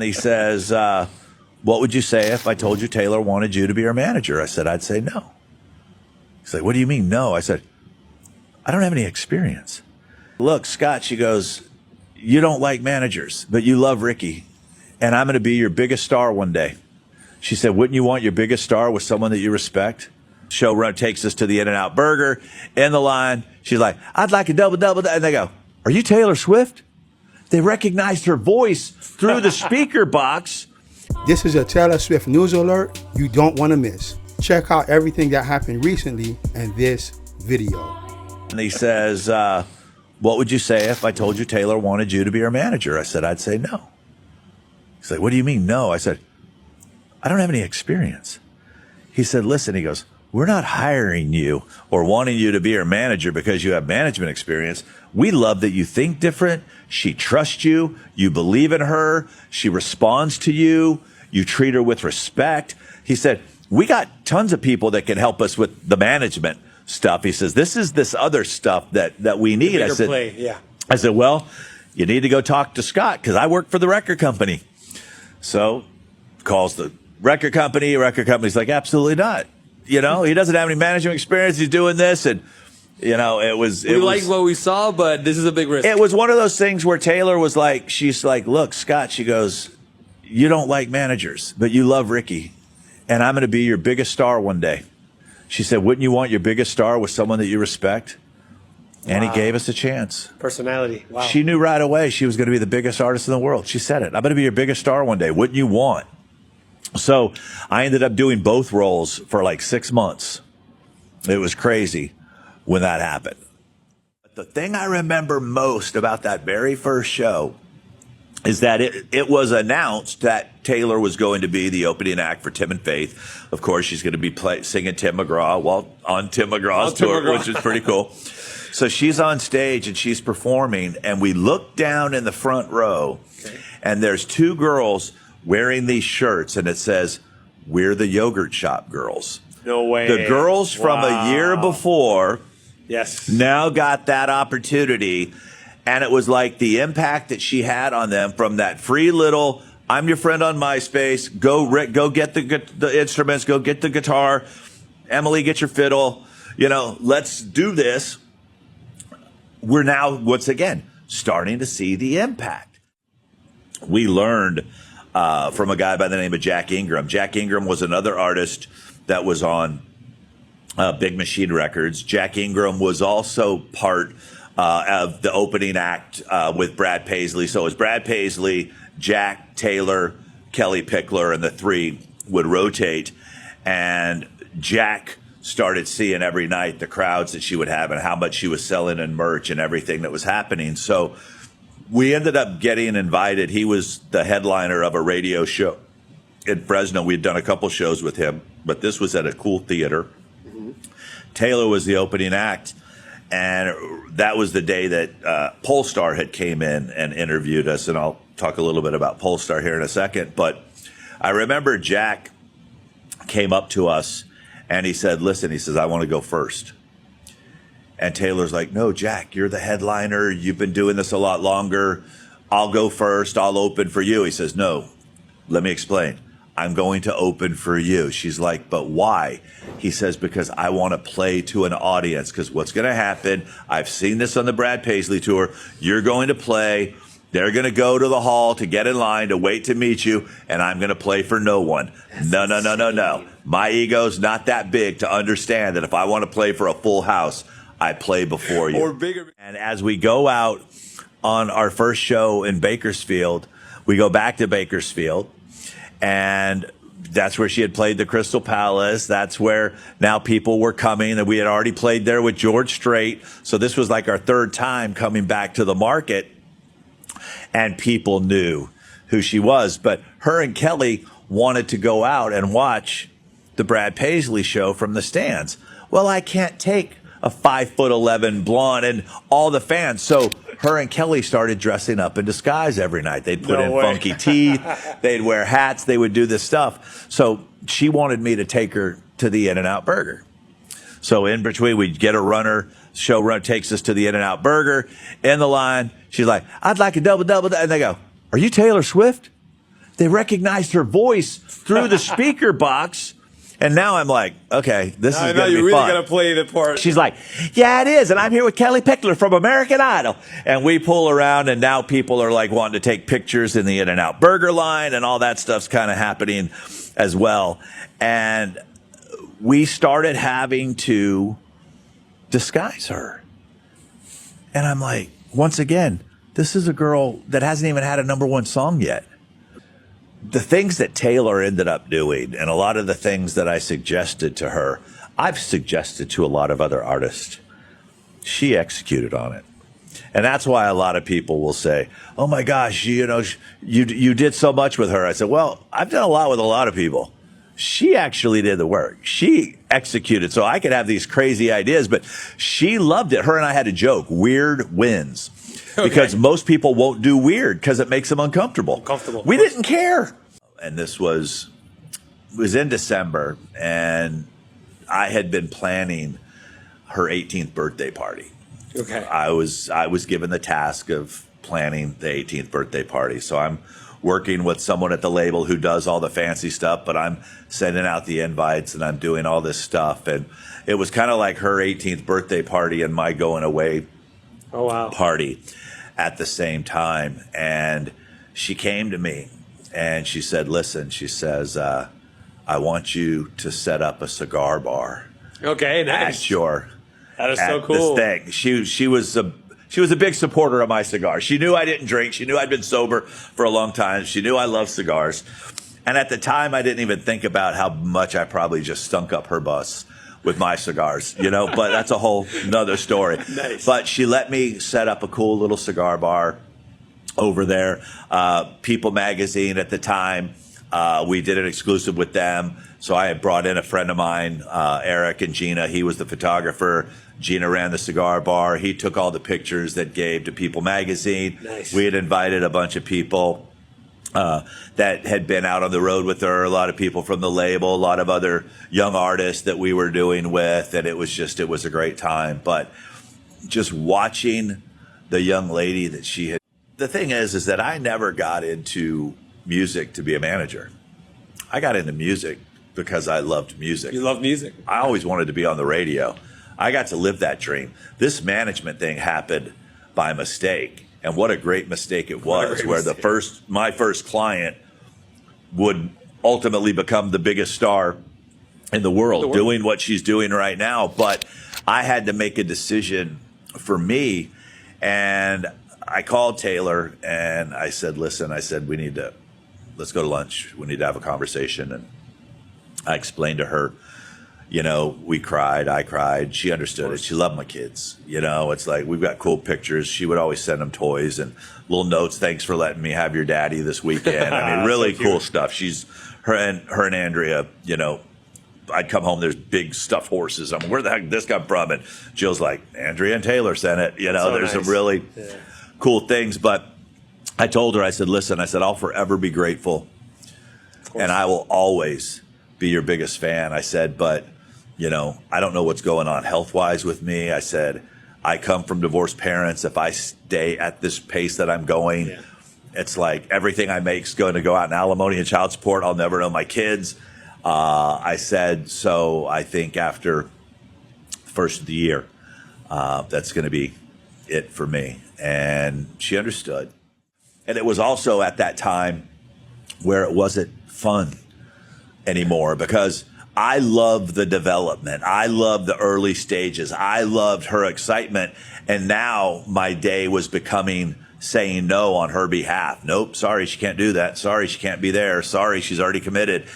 And he says, what would you say if I told you Taylor wanted you to be her manager? I said, I'd say no. He's like, what do you mean no? I said, I don't have any experience. Look, Scott, she goes, you don't like managers, but you love Ricky, and I'm going to be your biggest star one day. She said, wouldn't you want your biggest star with someone that you respect? Showrunner takes us to the In-N-Out Burger. In the line, she's like, I'd like a double. And they go, are you Taylor Swift? They recognized her voice through the speaker box. This is a Taylor Swift news alert you don't want to miss. Check out everything that happened recently in this video. And he says, what would you say if I told you Taylor wanted you to be her manager? I said, I'd say no. He's like, what do you mean no? I said, I don't have any experience. He said, listen, he goes, we're not hiring you or wanting you to be her manager because you have management experience. We love that you think different. She trusts you. You believe in her. She responds to you. You treat her with respect. He said, we got tons of people that can help us with the management stuff. He says, this is this other stuff that we need. I said, I said, well, you need to go talk to Scott because I work for the record company. So calls the record company. Record company's like, absolutely not. You know, he doesn't have any management experience. He's doing this. And, you know, we like what we saw, but this is a big risk. It was one of those things where Taylor was like, she's like, look, Scott, she goes, you don't like managers, but you love Ricky, and I'm going to be your biggest star one day. She said, wouldn't you want your biggest star with someone that you respect? And he gave us a chance. Personality. Wow. She knew right away she was going to be the biggest artist in the world. She said it. I'm going to be your biggest star one day. Wouldn't you want? So I ended up doing both roles for like 6 months. It was crazy when that happened. But the thing I remember most about that very first show is that it was announced that Taylor was going to be the opening act for Tim and Faith. Of course, she's going to be singing Tim McGraw on Tim McGraw's tour, which is pretty cool. So she's on stage and she's performing, and we look down in the front row, and there's two girls wearing these shirts, and it says, we're the Yogurt Shop Girls. No way. The girls from a year before now got that opportunity. And it was like the impact that she had on them from that free little, I'm your friend on MySpace, go Rick, go get the instruments, go get the guitar, Emily, get your fiddle, you know, let's do this. We're now, once again, starting to see the impact. We learned from a guy by the name of Jack Ingram. Jack Ingram was another artist that was on Big Machine Records. Jack Ingram was also part of the opening act with Brad Paisley. So it was Brad Paisley, Jack, Taylor, Kelly Pickler, and the three would rotate. And Jack started seeing every night the crowds that she would have and how much she was selling in merch and everything that was happening. So we ended up getting invited. He was the headliner of a radio show in Fresno. We'd done a couple shows with him, but this was at a cool theater. Taylor was the opening act. And that was the day that Polestar had came in and interviewed us. And I'll talk a little bit about Polestar here in a second. But I remember Jack came up to us and he said, listen, he says, I want to go first. And Taylor's like, no, Jack, you're the headliner. You've been doing this a lot longer. I'll go first. I'll open for you. He says, no, let me explain. I'm going to open for you. She's like, but why? He says, because I want to play to an audience. Because what's going to happen, I've seen this on the Brad Paisley tour. You're going to play. They're going to go to the hall to get in line to wait to meet you. And I'm going to play for no one. No. My ego's not that big to understand that if I want to play for a full house, I play before you. Or bigger. And as we go out on our first show in Bakersfield, we go back to Bakersfield. And that's where she had played the Crystal Palace. That's where now people were coming, and we had already played there with George Strait. So this was like our third time coming back to the market, and people knew who she was. But her and Kelly wanted to go out and watch the Brad Paisley show from the stands. Well, I can't take a 5'11" blonde and all the fans. So her and Kelly started dressing up in disguise every night. They'd put in funky teeth. They'd wear hats. They would do this stuff. So she wanted me to take her to the In-N-Out Burger. So in between, we'd get a runner. Showrunner takes us to the In-N-Out Burger. In the line, she's like, I'd like a double. And they go, are you Taylor Swift? They recognized her voice through the speaker box. And now I'm like, okay, this is going to be you're really fun. going to play the part. She's like, yeah, it is. And I'm here with Kelly Pickler from American Idol. And we pull around, and now people are like wanting to take pictures in the In-N-Out Burger line, and all that stuff's kind of happening as well. And we started having to disguise her. And I'm like, once again, this is a girl that hasn't even had a #1 song yet. The things that Taylor ended up doing, and a lot of the things that I suggested to her, I've suggested to a lot of other artists. She executed on it. And that's why a lot of people will say, oh my gosh, you did so much with her. I said, well, I've done a lot with a lot of people. She actually did the work. She executed. So I could have these crazy ideas, but she loved it. Her and I had a joke, weird wins. Okay. Because most people won't do weird because it makes them uncomfortable. We didn't care. And this was in December, and I had been planning her 18th birthday party. Okay. I was given the task of planning the 18th birthday party. So I'm working with someone at the label who does all the fancy stuff, but I'm sending out the invites and I'm doing all this stuff. And it was kind of like her 18th birthday party and my going away party at the same time. And she came to me and she said, listen, she says, I want you to set up a cigar bar. Okay, nice. That is so cool. This thing. She was a big supporter of my cigars. She knew I didn't drink. She knew I'd been sober for a long time. She knew I loved cigars. And at the time, I didn't even think about how much I probably just stunk up her bus with my cigars, but that's a whole nother story. Nice. But she let me set up a cool little cigar bar over there. People Magazine at the time, we did an exclusive with them. So I had brought in a friend of mine, Eric and Gina. He was the photographer. Gina ran the cigar bar. He took all the pictures that gave to People Magazine. Nice. We had invited a bunch of people that had been out on the road with her, a lot of people from the label, a lot of other young artists that we were doing with, and it was a great time. But just watching the young lady that she had. The thing is that I never got into music to be a manager. I got into music because I loved music. You love music. I always wanted to be on the radio. I got to live that dream. This management thing happened by mistake. And what a great mistake it was, where my first client would ultimately become the biggest star in the world, doing what she's doing right now. But I had to make a decision for me. And I called Taylor and I said, listen, let's go to lunch. We need to have a conversation. And I explained to her, we cried, I cried. She understood it. She loved my kids. It's like we've got cool pictures. She would always send them toys and little notes. Thanks for letting me have your daddy this weekend. I mean, really cool stuff. Her and Andrea, I'd come home, there's big stuffed horses. Where the heck did this come from? And Jill's like, Andrea and Taylor sent it. There's some really cool things. But I told her, I said, listen, I'll forever be grateful. And I will always be your biggest fan. I said, but I don't know what's going on health-wise with me. I said, I come from divorced parents. If I stay at this pace that I'm going, it's like everything I make is going to go out in alimony and child support. I'll never know my kids. I said, so I think after the first of the year, that's going to be it for me. And she understood. And it was also at that time where it wasn't fun anymore because I loved the development. I loved the early stages. I loved her excitement. And now my day was becoming saying no on her behalf. Nope, sorry, she can't do that. Sorry, she can't be there. Sorry, she's already committed.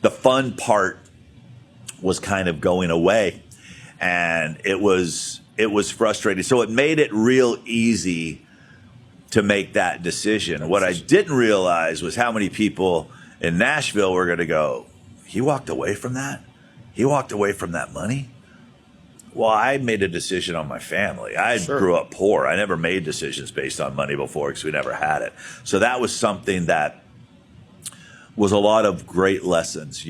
The fun part was kind of going away. And it was frustrating. So it made it real easy to make that decision. What I didn't realize was how many people in Nashville were going to go, he walked away from that? He walked away from that money? Well, I made a decision on my family. I grew up poor. I never made decisions based on money before because we never had it. So that was something that was a lot of great lessons.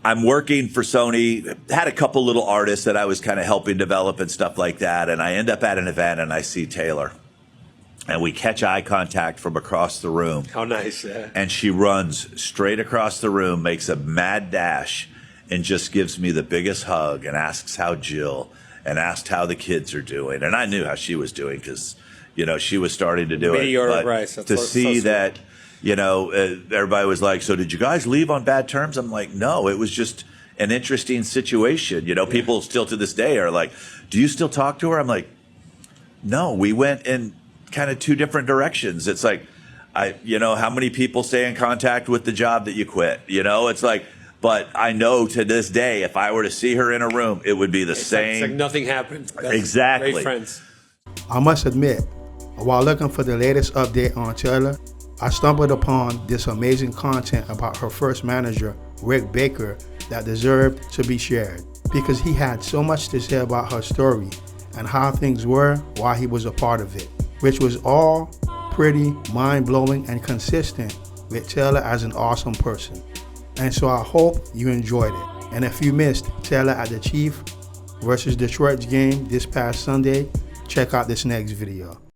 I'm working for Sony, had a couple little artists that I was kind of helping develop and stuff like that. And I end up at an event and I see Taylor. and we catch eye contact from across the room. How nice. Yeah. And she runs straight across the room, makes a mad dash, and just gives me the biggest hug and asks how Jill, and asked how the kids are doing. And I knew how she was doing because, you know, she was starting to do it. Meteor But Rice. to see so that, you know, everybody was like, so did you guys leave on bad terms? I'm like, no, it was just an interesting situation. You know, people still to this day are like, do you still talk to her? I'm like, no, we went in kind of two different directions. It's like, you know, how many people stay in contact with the job that you quit? You know, it's like, but I know to this day, if I were to see her in a room, it would be the same. It's like nothing happened. That's Exactly. Great friends. I must admit, while looking for the latest update on Taylor, I stumbled upon this amazing content about her first manager, Rick Baker, that deserved to be shared because he had so much to say about her story and how things were while he was a part of it, which was all pretty mind-blowing and consistent with Taylor as an awesome person. And so I hope you enjoyed it. And if you missed Taylor at the Chief versus Detroit game this past Sunday, check out this next video.